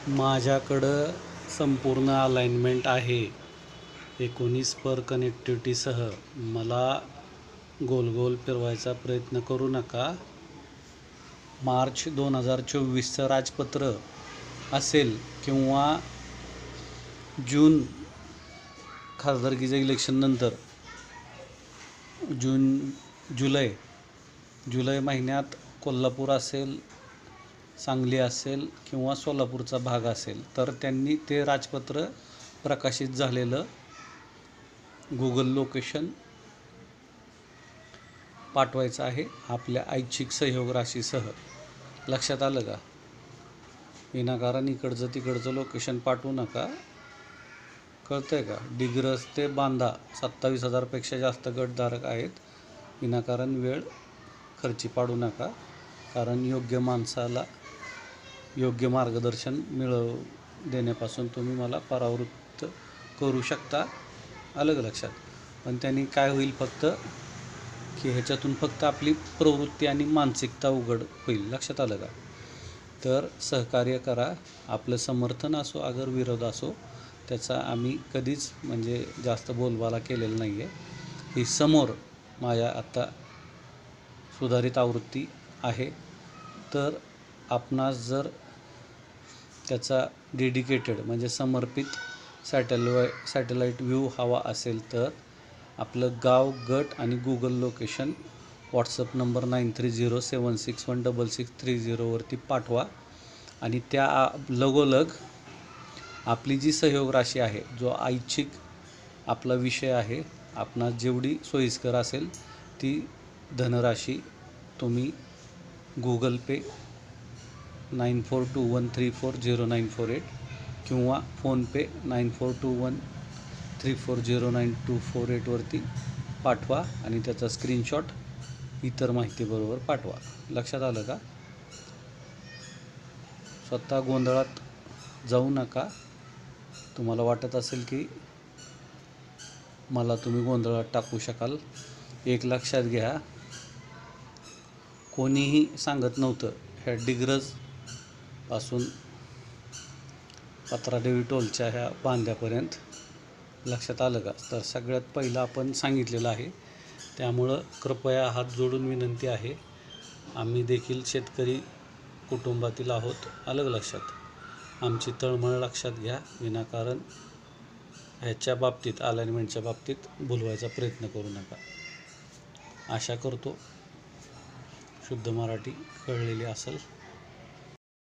माझ्याकडं संपूर्ण अलाइनमेंट आहे. 19 पर कनेक्टिव्हिटीसह. मला गोल गोल फिरवायचा प्रयत्न करू नका. मार्च 2024चं राजपत्र असेल किंवा जून खासदारकीच्या इलेक्शननंतर जुलै महिन्यात कोल्हापूर असेल, सांगली असेल किंवा सोलापूरचा भाग असेल तर त्यांनी ते राजपत्र प्रकाशित झालेलं गुगल लोकेशन पाठवायचं आहे आपल्या ऐच्छिक सहयोग राशीसह. लक्षात आलं का? विनाकारण इकडचं तिकडचं लोकेशन पाठवू नका. कळतंय का? डिग्रस ते बांधा 27,000पेक्षा जास्त गटधारक आहेत. विनाकारण वेळ खर्ची पाडू नका, कारण योग्य माणसाला योग्य मार्गदर्शन देण्यापासून तुम्ही मला परावृत्त करू शकता. आलं का लक्षात? पण त्यांनी काय होईल फक्त की ह्याच्यातून फक्त आपली प्रवृत्ती आणि मानसिकता उघड होईल. लक्षात आलं का? तर सहकार्य करा. आपलं समर्थन असो अगर विरोध असो, त्याचा आम्ही कधीच म्हणजे जास्त बोलबाला केलेला नाही आहे. ही समोर माझ्या आत्ता सुधारित आवृत्ती आहे. तर आपणास जर त्याचा डेडिकेटेड म्हणजे समर्पित सॅटेलाईट व्ह्यू हवा असेल तर आपलं गाव, गट आणि गुगल लोकेशन व्हॉट्सअप नंबर 9307616630 वरती पाठवा. आणि त्या लगोलग आपली जी सहयोग राशी आहे, जो ऐच्छिक आपला विषय आहे, आपणास जेवढी सोयीस्कर असेल ती धनराशी तुम्ही गुगल पे 9421340948 किंवा फोनपे 9421340924 वरती पाठवा आणि त्याचा स्क्रीनशॉट इतर माहितीबरोबर पाठवा. लक्षात आलं का? स्वतः गोंधळात जाऊ नका. तुम्हाला वाटत असेल की मला तुम्ही गोंधळात टाकू शकाल. एक लक्षात घ्या, कोणीही सांगत नव्हतं ह्या डिग्रजपासून पत्रादेवी टोलच्या ह्या बांध्यापर्यंत. लक्षात आलं का? तर सगळ्यात पहिलं आपण सांगितलेलं आहे. त्यामुळं कृपया हात जोडून विनंती आहे, आम्ही देखील शेतकरी कुटुंबातील आहोत. आलं का लक्षात? आमची तळमळ लक्षात घ्या. विनाकारण ह्याच्या बाबतीत अलाइनमेंटच्या बाबतीत भुलवायचा प्रयत्न करू नका. आशा करतो शुद्ध मराठी कळलेली असेल.